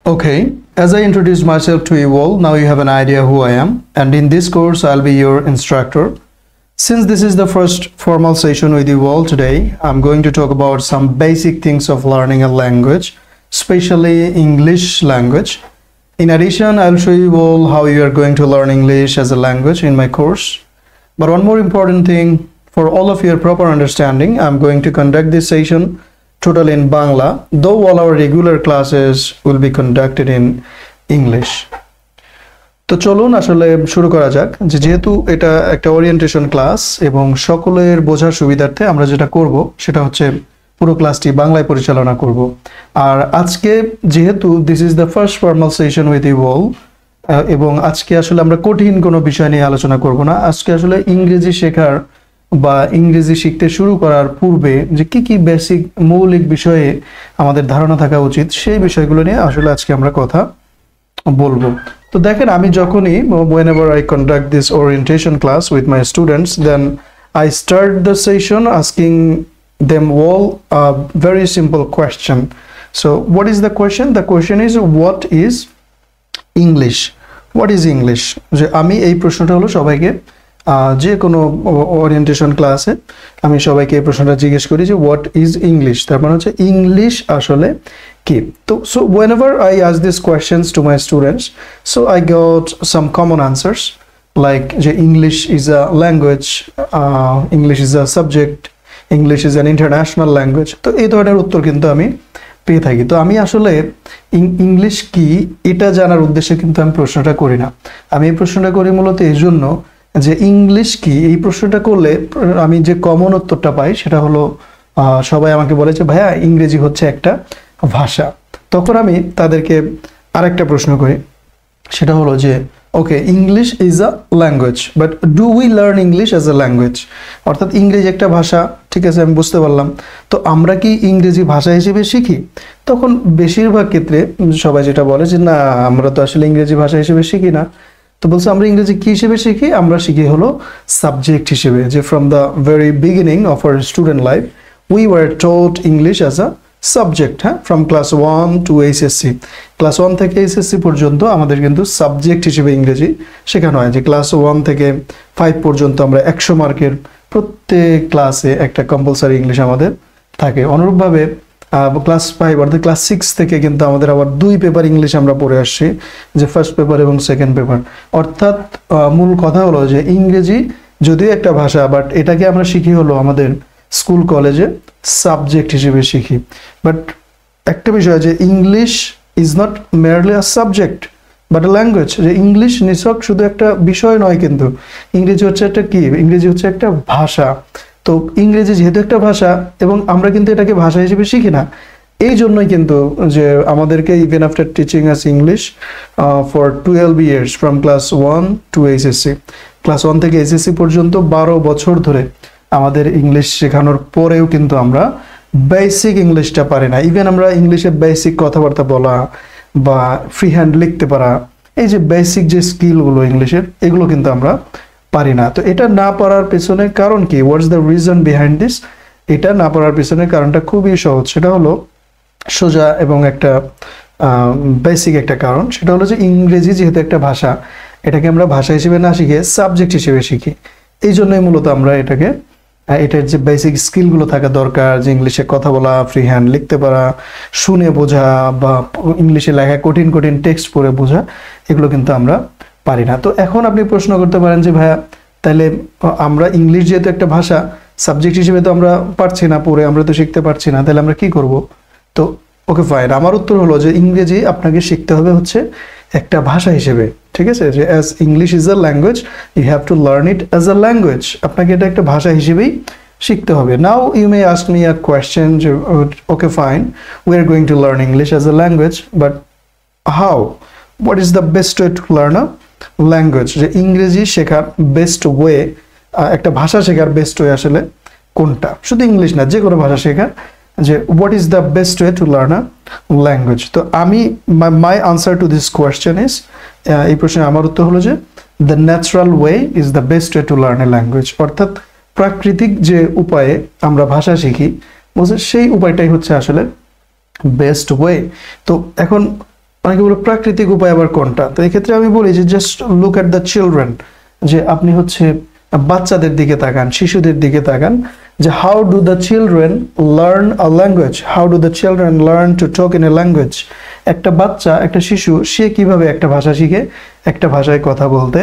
Okay, as I introduced myself to you all, now you have an idea who I am, and in this course I'll be your instructor. Since this is the first formal session with you all today, I'm going to talk about some basic things of learning a language, especially English language. In addition, I'll show you all how you are going to learn English as a language in my course. But one more important thing, for all of your proper understanding, I'm going to conduct this session totally in Bangla, though all our regular classes will be conducted in English. তো চলুন আসলে শুরু করা যাক। যেহেতু এটা একটা orientation class এবং সকলের বোঝার সুবিধার্থে আমরা যেটা করব সেটা হচ্ছে পুরো ক্লাসটি বাংলায় পরিচালনা করব। আর আজকে যেহেতু this is the first formal session with you all, এবং আজকে আসলে আমরা কঠিন কোনো বিষয় নিয়ে আলোচনা করব না। আজকে আসলে ইংরেজি শেখার বা ইংরেজি শিখতে শুরু করার পূর্বে যে কি বেসিক মৌলিক বিষয়ে আমাদের ধারণা থাকা উচিত সেই বিষয়গুলো নিয়ে আসলে আজকে আমরা কথা বলবো। তো দেখেন, আমি যখনই whenever I conduct this orientation class with my students, then I start the session asking them all a very simple question. So what is the question? The question is, what is English? What is English? যে আমি এই প্রশ্নটা হলো সবাইকে যে কোনো orientation ক্লাসে আমি সবাইকে এই প্রশ্নটা জিজ্ঞেস করি যে হোয়াট ইজ ইংলিশ, তার মানে হচ্ছে ইংলিশ আসলে কি। তো so whenever I ask these questions to my students, so I got some common answers like যে English is a language, English is a subject, English is an international language। তো এই ধরনের উত্তর কিন্তু আমি পেয়ে থাকি। তো আমি আসলে ইংলিশ কি এটা জানার উদ্দেশ্যে কিন্তু আমি প্রশ্নটা করি না। আমি এই প্রশ্নটা করি মূলত এই জন্য যে ইংলিশ কি, এই প্রশ্নটা করলে আমি যে কমন উত্তরটা পাই সেটা হলো সবাই আমাকে বলে যে ভাইয়া ইংরেজি হচ্ছে একটা ভাষা। তখন আমি তাদেরকে আরেকটা প্রশ্ন করি, সেটা হলো যে okay, English is a language, but do we learn English as a language? অর্থাৎ ইংরেজি একটা ভাষা, ঠিক আছে, আমি বুঝতে পারলাম। তো আমরা কি ইংরেজি ভাষা হিসেবে শিখি? তখন বেশিরভাগ ক্ষেত্রে সবাই যেটা বলে যে না, আমরা তো আসলে ইংরেজি ভাষা হিসেবে শিখি না। তো বলছে আমরা ইংরেজি কি হিসেবে শিখি? আমরা শিখি হলো সাবজেক্ট হিসেবে। যে from the very beginning of our student life we were taught English as a subject. হ্যাঁ, from class 1 to HSC, class 1 থেকে এইচএসসি পর্যন্ত আমাদের কিন্তু সাবজেক্ট হিসেবে ইংরেজি শেখানো হয়। যে ক্লাস 1 থেকে 5 পর্যন্ত আমরা 100 মার্কের প্রত্যেক ক্লাসে একটা কম্পালসারি ইংলিশ আমাদের থাকে। অনুরূপভাবে ক্লাস 5 অর্থাৎ ক্লাস 6 থেকে কিন্তু আমাদের আবার 2 পেপার ইংলিশ আমরা পড়ে আসছি, যে ফার্স্ট পেপার এবং সেকেন্ড পেপার। অর্থাৎ মূল কথা হলো যে ইংরেজি যদিও একটা ভাষা, বাট এটাকে আমরা শিখি হলো আমাদের স্কুল কলেজে সাবজেক্ট হিসেবে শিখি। বাট একটা বিষয় যে English is not merely a subject but a language. যে ইংলিশ নিছক শুধু একটা বিষয় নয়, কিন্তু ইংরেজি হচ্ছে একটা কি, ইংরেজি হচ্ছে একটা ভাষা। তো ইংরেজি যেহেতু একটা ভাষা এবং আমরা কিন্তু এটাকে ভাষা হিসেবে শিখি না, এই জন্যই কিন্তু যে আমাদেরকে even after teaching us English for 12 years from class 1 to HSC, class 1 থেকে এইচএসসি পর্যন্ত 12 বছর ধরে আমাদের ইংলিশ শেখানোর পরেও কিন্তু আমরা বেসিক ইংলিশটা পারি না। ইভেন আমরা ইংলিশে বেসিক কথাবার্তা বলা বা ফ্রি হ্যান্ড লিখতে পারা, এই যে বেসিক যে স্কিলগুলো ইংলিশের, এগুলো কিন্তু আমরা পারি না। তো এটা না পারার পেছনে কারণ কি? What's the reason behind this? এটা না পারার পেছনে কারণটা খুবই সহজ। সেটা হলো সোজা এবং একটা বেসিক একটা কারণ। সেটা হলো যে ইংরেজি যেহেতু একটা ভাষা, এটাকে আমরা ভাষা হিসেবে না শিখে সাবজেক্ট হিসেবে শিখি। এই জন্যই মূলত আমরা এটাকে, এটার যে বেসিক স্কিলগুলো থাকা দরকার, যে ইংলিশে কথা বলা, ফ্রি হ্যান্ড লিখতে পারা, শুনে বোঝা বা ইংলিশে লেখা কঠিন কঠিন টেক্সট পড়ে বোঝা, এগুলো কিন্তু আমরা পারি না। তো এখন আপনি প্রশ্ন করতে পারেন যে ভাইয়া তাহলে আমরা ইংলিশ যেহেতু একটা ভাষা, সাবজেক্ট হিসেবে তো আমরা পারছি না পড়ে, আমরা তো শিখতে পারছি না, তাহলে আমরা কি করব? তো ওকে ফাইন, আমার উত্তর হলো যে ইংরেজি আপনাকে শিখতে হবে হচ্ছে একটা ভাষা হিসেবে, ঠিক আছে? যে as English is a language, you have to learn it as a language. আপনাকে এটা একটা ভাষা হিসেবেই শিখতে হবে। Now you may ask me a question যে okay fine, we are going to learn English as a language, but how? What is the best way to learn a language? যে ইংরেজি শেখার বেস্ট ওয়ে, একটা ভাষা শেখার best way আসলে কোনটা? শুধু ইংলিশ না, যে কোনো ভাষা শেখার, যে what is the best way to learn a language? তো আমি মাই answer to this question is, এই প্রশ্নে আমার উত্তর হলো যে the natural way is the best way to learn a language. অর্থাৎ প্রাকৃতিক যে উপায়ে আমরা ভাষা শিখি, সেই উপায়টাই হচ্ছে আসলে বেস্ট ওয়ে। তো এখন অনেকে বলে প্রাকৃতিক উপায় আবার কোনটা। তো এই ক্ষেত্রে আমি বলি যে just look at the children, যে আপনি হচ্ছে বাচ্চাদের দিকে তাকান, শিশুদের দিকে তাকান, যে how do the children learn a language, how do the children learn to talk in a language. একটা বাচ্চা, একটা শিশু, সে কিভাবে একটা ভাষা শিখে, একটা ভাষায় কথা বলতে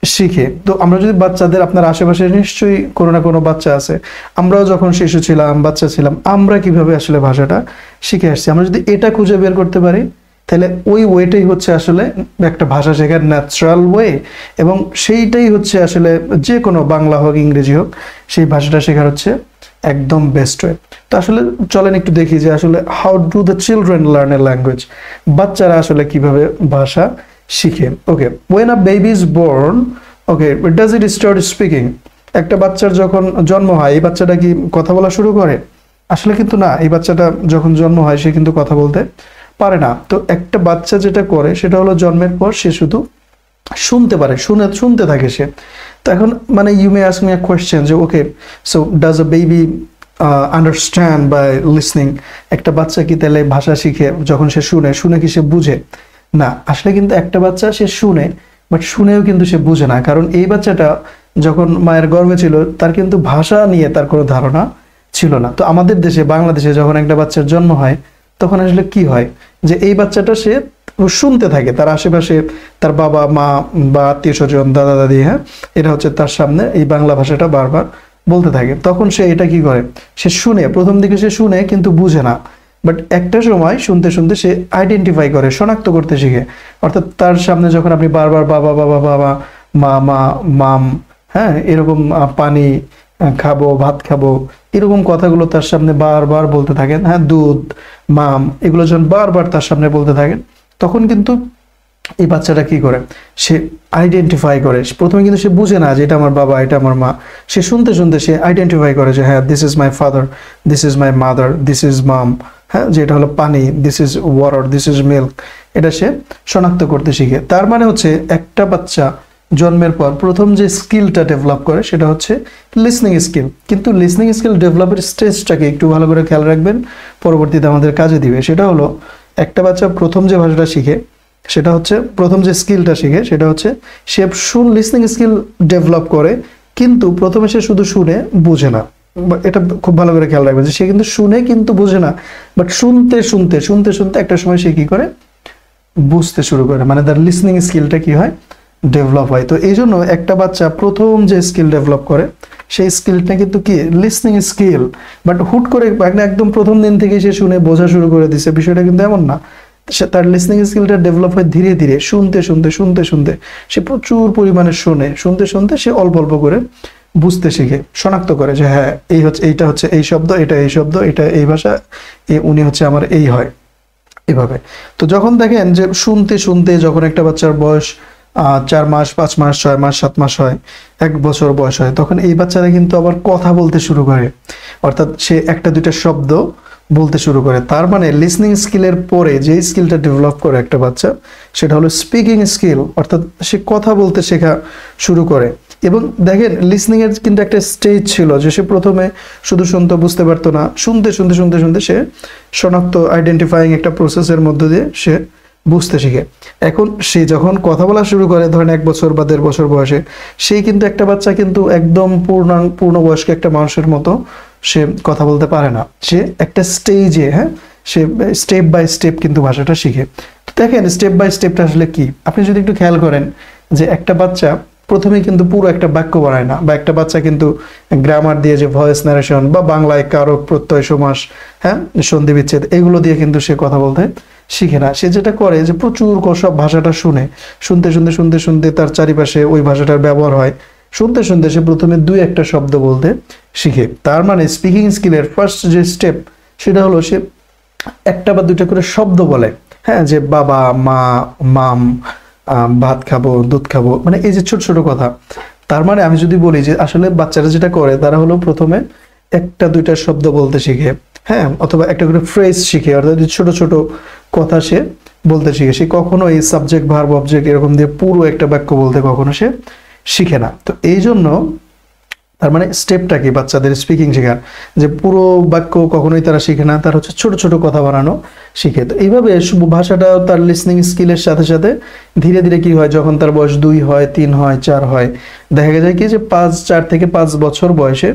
শিখে। তো আমরা যদি বাচ্চাদের, আপনার আশেপাশে নিশ্চয়ই কোনো না কোনো বাচ্চা আছে, আমরাও যখন শিশু ছিলাম, বাচ্চা ছিলাম, আমরা কিভাবে আসলে ভাষাটা শিখে আসছি, আমরা যদি এটা খুঁজে বের করতে পারি, তাহলে ওই ওয়েটাই হচ্ছে আসলে একটা ভাষা শেখার ন্যাচারাল ওয়ে, এবং সেইটাই হচ্ছে আসলে যে কোনো বাংলা হোক ইংরেজি হোক, সেই ভাষাটা শেখার হচ্ছে একদম বেস্ট ওয়ে। তো আসলে চলেন একটু দেখি যে আসলে how do the children learn a language, বাচ্চারা আসলে কিভাবে ভাষা শিখে। Okay, when a baby is born, okay, does it start speaking. একটা বাচ্চার যখন জন্ম হয়, এই বাচ্চাটা কি কথা বলা শুরু করে? আসলে কিন্তু না, এই বাচ্চাটা যখন জন্ম হয় সে কিন্তু কথা বলতে পারে না। তো একটা বাচ্চা যেটা করে সেটা হলো জন্মের পর সে শুধু শুনতে পারে, শুনতে থাকে সে। তো এখন মানে you may ask me a question যে okay, so does a baby understand by listening. একটা বাচ্চা কি তাহলে ভাষা শিখে যখন সে শুনে কি সে বুঝে? না, আসলে কিন্তু একটা বাচ্চা সে শুনে, বাট শুনেও কিন্তু সে বুঝে না, কারণ এই বাচ্চাটা যখন মায়ের গর্ভে ছিল তার কিন্তু ভাষা নিয়ে তার কোনো ধারণা ছিল না। তো আমাদের দেশে, বাংলাদেশে যখন একটা বাচ্চার জন্ম হয়, তখন আসলে কি হয় যে এই বাচ্চাটা সে শুনতে থাকে, তার আশেপাশে তার বাবা মা বা আত্মীয় স্বজন, দাদা দাদি, হ্যাঁ, এটা হচ্ছে তার সামনে এই বাংলা ভাষাটা বারবার বলতে থাকে। তখন সে এটা কি করে, সে শুনে, প্রথম দিকে সে শুনে কিন্তু বুঝে না, বাট একটা সময় শুনতে শুনতে সে আইডেন্টিফাই করে, শনাক্ত করতে শিখে। অর্থাৎ তার সামনে যখন আপনি বারবার বাবা বাবা বাবা, মা মা, মাম, হ্যাঁ, এরকম পানি খাবো, ভাত খাবো, এরকম কথাগুলো তার সামনে বারবার বলতে থাকেন, হ্যাঁ, দুধ, মাম, এগুলো যখন বারবার তার সামনে বলতে থাকেন, তখন কিন্তু এই বাচ্চাটা কি করে, সে আইডেন্টিফাই করে। প্রথমে কিন্তু সে বুঝে না যে এটা আমার বাবা, এটা আমার মা, সে শুনতে শুনতে সে আইডেন্টিফাই করে যে হ্যাঁ, this is my father, this is my mother, this is mom, হ্যাঁ, যে এটা হলো পানি, this is water, this is milk, এটা সে শনাক্ত করতে শিখে। তার মানে হচ্ছে একটা বাচ্চা জন্মের পর প্রথম যে স্কিলটা ডেভেলপ করে সেটা হচ্ছে লিসনিং স্কিল। কিন্তু লিসনিং স্কিল ডেভেলপের স্টেজটাকে একটু ভালো করে খেয়াল রাখবেন, পরবর্তীতে আমাদের কাজে দিবে। সেটা হলো একটা বাচ্চা প্রথম যে ভাষাটা শিখে, সেটা হচ্ছে প্রথম যে স্কিলটা শিখে সেটা হচ্ছে সে লিসনিং স্কিল ডেভেলপ করে, কিন্তু প্রথমে সে শুধু শুনে বুঝে না। এটা খুব ভালো করে খেয়াল রাখবেন যে সে কিন্তু শুনে কিন্তু বুঝে না, বাট শুনতে শুনতে শুনতে শুনতে একটা সময় সে কি করে, বুঝতে শুরু করে, মানে তার লিসনিং স্কিলটা কি হয়, ডেভেলপ হয়। তো এই জন্য একটা বাচ্চা প্রথম যে স্কিল ডেভেলপ করে সেই স্কিলটা কিন্তু কি, লিসনিং স্কিল। বাট হুট করে একদম প্রথম দিন থেকে সে শুনে বোঝা শুরু করে দিছে, বিষয়টা কিন্তু এমন না। সে তার লিসনিং স্কিলটা ডেভেলপ হয় ধীরে ধীরে, শুনতে শুনতে শুনতে শুনতে সে প্রচুর পরিমাণে শুনে, শুনতে শুনতে সে অল্প অল্প করে বুঝতে শিখে, শনাক্ত করে যে হ্যাঁ, এই হচ্ছে, এইটা হচ্ছে এই শব্দ, এটা এই শব্দ, এটা এই ভাষা, উনি হচ্ছে আমার এই হয়, এভাবে। তো যখন দেখেন যে শুনতে শুনতে যখন একটা বাচ্চার বয়স 4 মাস, 5 মাস, 6 মাস, 7 মাস হয়, 1 বছর বয়স হয়, তখন এই বাচ্চারা কিন্তু আবার কথা বলতে শুরু করে, অর্থাৎ সে একটা দুইটা শব্দ বলতে শুরু করে। তার মানে লিসনিং স্কিলের পরে যে স্কিলটা ডেভেলপ করে একটা বাচ্চা, সেটা হলো স্পিকিং স্কিল, অর্থাৎ সে কথা বলতে শেখা শুরু করে। এবং দেখেন লিসনিং এর কিন্তু একটা স্টেজ ছিল যে সে প্রথমে শুধু শুনতে, বুঝতে পারতো না, শুনতে শুনতে শুনতে শুনতে সে শনাক্ত, আইডেন্টিফাইং একটা প্রসেসের মধ্য দিয়ে সে বুঝতে শিখে। এখন সে যখন কথা বলা শুরু করে, ধরেন 1 বছর বা 1.5 বছর বয়সে, সেই কিন্তু একটা বাচ্চা কিন্তু একদম পূর্ণবয়স্ক একটা মানুষের মতো সে কথা বলতে পারে না। সে একটা স্টেজে, হ্যাঁ, সে স্টেপ বাই স্টেপ কিন্তু ভাষাটা শিখে। দেখেন স্টেপ বাই স্টেপটা আসলে কি, আপনি যদি একটু খেয়াল করেন যে একটা বাচ্চা প্রথমে কিন্তু পুরো একটা বাক্য বানায় না, বা একটা বাচ্চা কিন্তু গ্রামার দিয়ে, যে ভয়েস ন্যারেশন বা বাংলায় কারক প্রত্যয় সমাস, হ্যাঁ, সন্ধি বিচ্ছেদ, এগুলো দিয়ে কিন্তু সে কথা বলতে শিখে না। সে যেটা করে যে প্রচুর সব ভাষাটা শুনে, শুনতে শুনতে শুনতে শুনতে তার চারিপাশে ওই ভাষাটার ব্যবহার হয়, শুনতে শুনতে সে প্রথমে 2-1টা শব্দ বলতে শিখে। তার মানে স্পিকিং স্কিলের ফার্স্ট যে স্টেপ সেটা হলো সে 1টা বা 2টা করে শব্দ বলে, হ্যাঁ, যে বাবা, মা, মাম, ভাত খাবো, দুধ খাবো, মানে এই যে ছোট ছোট কথা। তার মানে আমি যদি বলি যে আসলে বাচ্চারা যেটা করে, তারা হলো প্রথমে 1টা 2টা শব্দ বলতে শিখে, হ্যাঁ, অথবা একটা করে ফ্রেজ শিখে, অর্থাৎ ছোট ছোট কথা সে বলতে শিখে। সে কখনো এই সাবজেক্ট, ভার্ব, অবজেক্ট এরকম দিয়ে পুরো একটা বাক্য বলতে কখনো সে শিখে না। তো এই জন্য তার মানে স্টেপটা কি বাচ্চাদের স্পিকিং শেখার, যে পুরো বাক্য কখনোই তারা শিখে না, তার হচ্ছে ছোট ছোট কথা বানানো শিখে। তো এইভাবে ভাষাটা তার লিসনিং স্কিলের সাথে সাথে ধীরে ধীরে কি হয়, যখন তার বয়স 2 হয়, 3 হয়, 4 হয়, দেখা যায় কি যে 4 থেকে 5 বছর বয়সে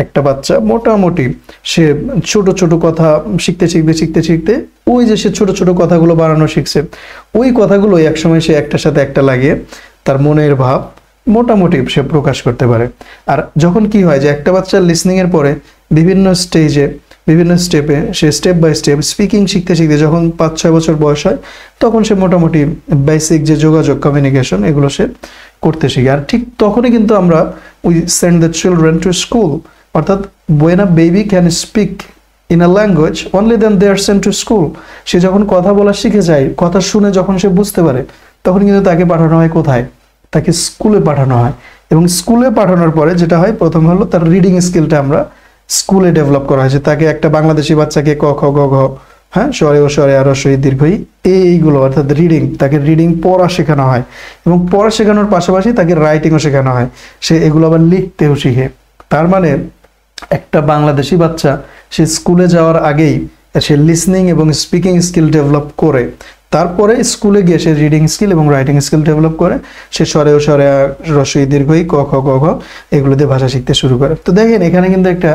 একটা বাচ্চা মোটামুটি সে ছোট ছোট কথা শিখতে শিখতে শিখতে শিখতে ওই যে সে ছোট ছোট কথাগুলো বানানো শিখছে, ওই কথাগুলো একসময় সে একটার সাথে একটা লাগিয়ে তার মনের ভাব মোটামুটি সে প্রকাশ করতে পারে। আর যখন কি হয় যে একটা বাচ্চার লিসনিং এর পরে বিভিন্ন স্টেজে বিভিন্ন স্টেপে সে স্টেপ বাই স্টেপ স্পিকিং শিখতে শিখতে যখন 5-6 বছর বয়স হয়, তখন সে মোটামুটি বেসিক যে যোগাযোগ কমিউনিকেশন এগুলো সে করতে শিখে। আর ঠিক তখনই কিন্তু আমরা we send the children to school, অর্থাৎ when a baby can speak in a language only then they are sent to school। সে যখন কথা বলা শিখে যায়, কথা শুনে যখন সে বুঝতে পারে, তখন কিন্তু তাকে পাঠানো হয় কোথায়, তাকে স্কুলে পাঠানো হয়। এবং স্কুলে পাঠানোর পরে যেটা হয়, প্রথম হলো তার রিডিং স্কিলটা আমরা স্কুলে ডেভেলপ করা হয়েছে। তাকে একটা বাংলাদেশি বাচ্চাকে ক খ গ ঘ, হ্যাঁ, স্বরে ও স্বরে আর রস্বই দীর্ঘই এইগুলো অর্থাৎ রিডিং, তাকে রিডিং পড়া শেখানো হয় এবং পড়া শেখানোর পাশাপাশি তাকে রাইটিংও শেখানো হয়, সে এগুলো আবার লিখতেও শিখে। তার মানে একটা বাংলাদেশি বাচ্চা সে স্কুলে যাওয়ার আগেই সে লিসনিং এবং স্পিকিং স্কিল ডেভেলপ করে, তারপরে স্কুলে গিয়ে সে রিডিং স্কিল এবং রাইটিং স্কিল ডেভেলপ করে, সে স্বরে ও স্বরে রস্বই দীর্ঘই ক খ গ ঘ এগুলো দিয়ে ভাষা শিখতে শুরু করে। তো দেখেন এখানে কিন্তু একটা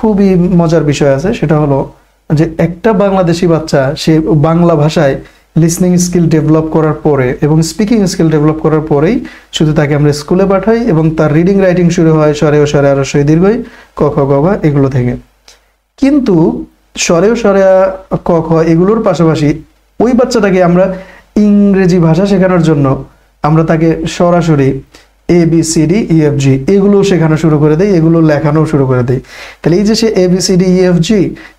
খুবই মজার বিষয় আছে, সেটা হলো যে একটা বাংলাদেশি বাচ্চা সে বাংলা ভাষায় লিসনিং স্কিল ডেভেলপ করার পরে এবং স্পিকিং স্কিল ডেভেলপ করার পরেই শুধু তাকে আমরা স্কুলে পাঠাই এবং তার রিডিং রাইটিং শুরু হয় স্বরে ও স্বরে আর রস্বই দীর্ঘই ক খ গ ঘ এগুলো থেকে। কিন্তু স্বরে ও স্বরে ক খ এগুলোর পাশাপাশি ওই বাচ্চাটাকে আমরা ইংরেজি ভাষা শেখানোর জন্য আমরা তাকে সরাসরি ABCDEFG এগুলো শেখানো শুরু করে দেয়, এগুলো লেখানো শুরু করে দেয়। তাহলে এই যে সে ABCDEFG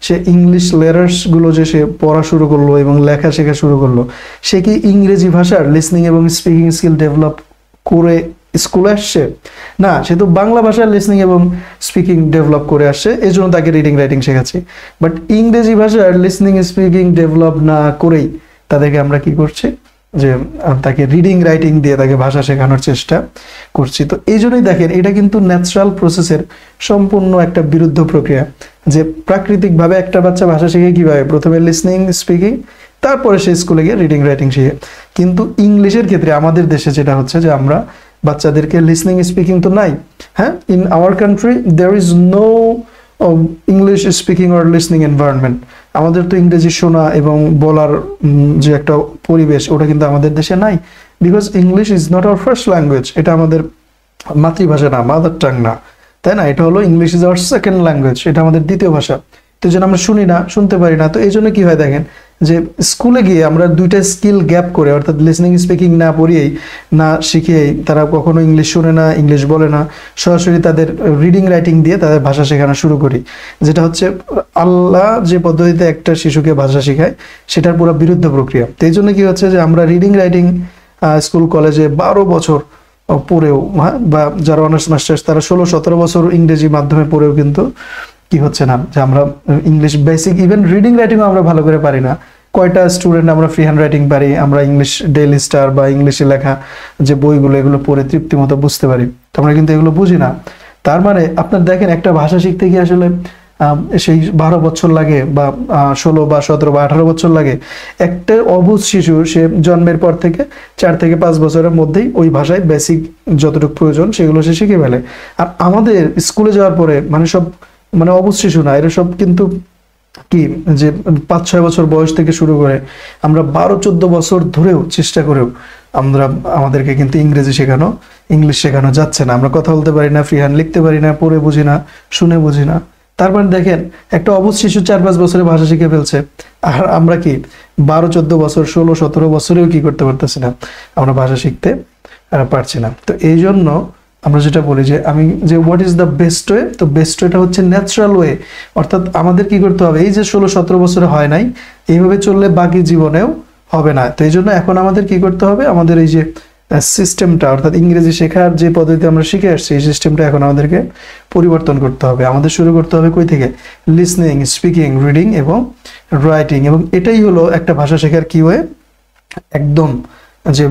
সে ইংলিশ লেটার্স গুলো যে সে পড়া শুরু করলো এবং লেখা শেখা শুরু করলো, সে কি ইংরেজি ভাষার লিসনিং এবং স্পিকিং স্কিল ডেভেলপ করে স্কুলে আসছে? না, সে তো বাংলা ভাষার লিসনিং এবং স্পিকিং ডেভেলপ করে আসছে, এই জন্য তাকে রিডিং রাইটিং শেখাচ্ছি। বাট ইংরেজি ভাষার লিসনিং স্পিকিং ডেভেলপ না করেই তাদেরকে আমরা কি করছি, যে তাকে রিডিং রাইটিং দিয়ে তাকে ভাষা শেখানোর চেষ্টা করছি। তো এই জন্যই দেখেন এটা কিন্তু ন্যাচারাল প্রসেসের সম্পূর্ণ একটা বিরুদ্ধ প্রক্রিয়া, যে প্রাকৃতিকভাবে একটা বাচ্চা ভাষা শিখে কিভাবে, প্রথমে লিসনিং স্পিকিং, তারপরে সে স্কুলে গিয়ে রিডিং রাইটিং শিখে। কিন্তু ইংলিশের ক্ষেত্রে আমাদের দেশে যেটা হচ্ছে যে আমরা বাচ্চাদেরকে লিসনিং স্পিকিং তো নাই, হ্যাঁ, in our country there is no English speaking or listening environment. আমাদের তো ইংরেজি শোনা এবং বলার যে একটা পরিবেশ ওটা কিন্তু আমাদের দেশে নাই, because English is not our first language. এটা আমাদের মাতৃভাষা না, মাদার টাং না, তাই না? এটা হলো English is our second language, এটা আমাদের দ্বিতীয় ভাষা। তো এই জন্য আমরা শুনি না, শুনতে পারি না। তো এই জন্য কি হয় দেখেন, যে স্কুলে গিয়ে আমরা দুইটা স্কিল গ্যাপ করে, অর্থাৎ লিসনিং স্পিকিং না পড়িয়েই না শিখিয়েই তারা কখনো ইংলিশ শুনে না, ইংলিশ বলে না, সরাসরি তাদের রিডিং রাইটিং দিয়ে তাদের ভাষা শেখানো শুরু করি, যেটা হচ্ছে আল্লাহ যে পদ্ধতিতে একটা শিশুকে ভাষা শেখায় সেটার পুরো বিরুদ্ধ প্রক্রিয়া। তো এই জন্য কি হচ্ছে যে আমরা রিডিং রাইটিং স্কুল কলেজে 12 বছর পড়েও, বা যারা অনার্স মাস্টার্স তারা 16-17 বছর ইংরেজি মাধ্যমে পড়েও কিন্তু কি হচ্ছে না, যে আমরা ইংলিশ বেসিক ইভেন রিডিং রাইটিংও আমরা ভালো করে পারি না। কয়টা স্টুডেন্ট আমরা ফ্রি হ্যান্ড রাইটিং পারি, আমরা ইংলিশ ডেইলি স্টার বা ইংলিশে লেখা যে বইগুলো এগুলো পড়ে তৃপ্তি মতো বুঝতে পারি, আমরা কিন্তু এগুলো বুঝি না। তার মানে আপনার দেখেন একটা ভাষা শিখতে গিয়ে আসলে সেই 12 বছর লাগে বা 16 বা 17 বা 18 বছর লাগে। একটা অবুঝ শিশু সে জন্মের পর থেকে 4 থেকে 5 বছরের মধ্যেই ওই ভাষায় বেসিক যতটুকু প্রয়োজন সেগুলো সে শিখে ফেলে। আর আমাদের স্কুলে যাওয়ার পরে সব অবুঝ শিশু না, এরা সব কিন্তু কি যে 5-6 বছর বয়স থেকে শুরু করে আমরা 12-14 বছর ধরেও চেষ্টা করেও আমাদেরকে কিন্তু ইংলিশ শেখানো যাচ্ছে না। আমরা কথা বলতে পারি না, ফ্রি হ্যান্ড লিখতে পারি না, পড়ে বুঝি না, শুনে বুঝি না। তারপর দেখেন একটা অবুঝ শিশু 4-5 বছরে ভাষা শিখে ফেলছে, আর আমরা কি 12-14 বছর 16-17 বছরেও কি করতে পারতেছি না, আমরা ভাষা শিখতে পারছি না। তো এই জন্য আমরা যেটা বলি যে what is the best way, তো বেস্ট ওয়েটা হচ্ছে ন্যাচারাল ওয়ে। অর্থাৎ আমাদের কি করতে হবে, এই যে 16-17 বছরে হয় নাই, এইভাবে চললে বাকি জীবনেও হবে না। তো এই জন্য এখন আমাদের কি করতে হবে, আমাদের এই যে সিস্টেমটা অর্থাৎ ইংরেজি শেখার যে পদ্ধতি আমরা শিখে আসছি এই সিস্টেমটা এখন আমাদেরকে পরিবর্তন করতে হবে। আমাদের শুরু করতে হবে কই থেকে, লিসনিং, স্পিকিং, রিডিং এবং রাইটিং। এবং এটাই হলো একটা ভাষা শেখার কি ওয়ে, একদম যে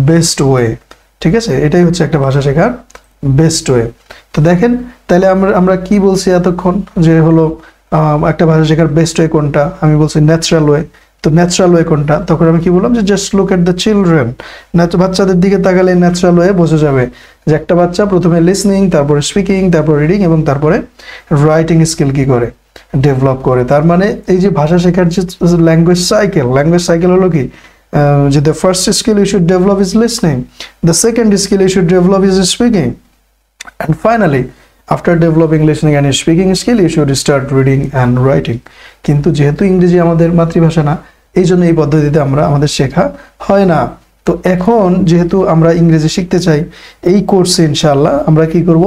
বেস্ট ওয়ে, ঠিক আছে? এটাই হচ্ছে একটা ভাষা শেখার বেস্ট ওয়ে। তো দেখেন তাহলে আমরা কি বলছি এতক্ষণ যে হলো একটা ভাষা শেখার বেস্ট ওয়ে কোনটা, আমি বলছি ন্যাচারাল ওয়ে। তো ন্যাচারাল ওয়ে কোনটা, তখন আমি কি বললাম যে just look at the children, বাচ্চাদের দিকে তাকালে ন্যাচারাল ওয়ে বোঝা যাবে যে একটা বাচ্চা প্রথমে লিসনিং, তারপরে স্পিকিং, তারপর রিডিং এবং তারপরে রাইটিং স্কিল কি করে ডেভেলপ করে। তার মানে এই যে ভাষা শেখার যে ল্যাঙ্গুয়েজ সাইকেল হলো কি যে the first skill you should develop is listening, the second skill you should develop is speaking, and finally after developing listening and speaking skill you should start reading and writing. কিন্তু যেহেতু ইংরেজি আমাদের মাতৃভাষা না, এই জন্য এই পদ্ধতিতে আমাদের শেখা হয় না। তো এখন যেহেতু আমরা ইংরেজি শিখতে চাই, এই কোর্সে ইনশাআল্লাহ আমরা কি করব,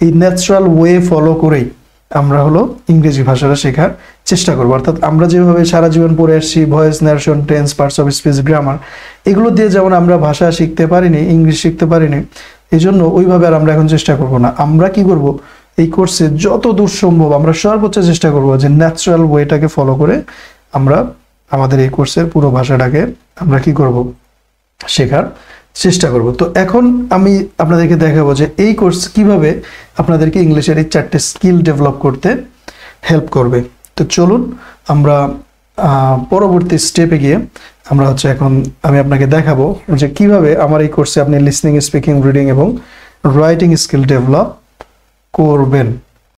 এই ন্যাচারাল ওয়ে ফলো করেই আমরা হলো ইংরেজি ভাষাটা শেখার চেষ্টা করবো। অর্থাৎ আমরা যেভাবে সারা জীবন পড়ে আসছি voice, narration, tense, parts of speech, grammar, এগুলো দিয়ে যেমন আমরা ভাষা শিখতে পারিনি, ইংলিশ শিখতে পারিনি, এই জন্য ওইভাবে আর আমরা এখন চেষ্টা করব না। আমরা কি করব, এই কোর্সে যত দূর সম্ভব আমরা সর্বোচ্চ চেষ্টা করব যে ন্যাচারাল ওয়েটাকে ফলো করে আমরা আমাদের এই কোর্সের পুরো ভাষাটাকে আমরা কি করব, শেখার চেষ্টা করব। তো এখন আমি আপনাদেরকে দেখাবো যে এই কোর্স কিভাবে আপনাদেরকে ইংলিশের এই 4টে স্কিল ডেভেলপ করতে হেল্প করবে। তো চলুন আমরা পরবর্তী স্টেপে গিয়ে আমরা এখন আমি আপনাকে দেখাবো যে কিভাবে আমার এই কোর্সে আপনি লিসনিং, স্পিকিং, রিডিং এবং রাইটিং স্কিল ডেভেলপ করবেন।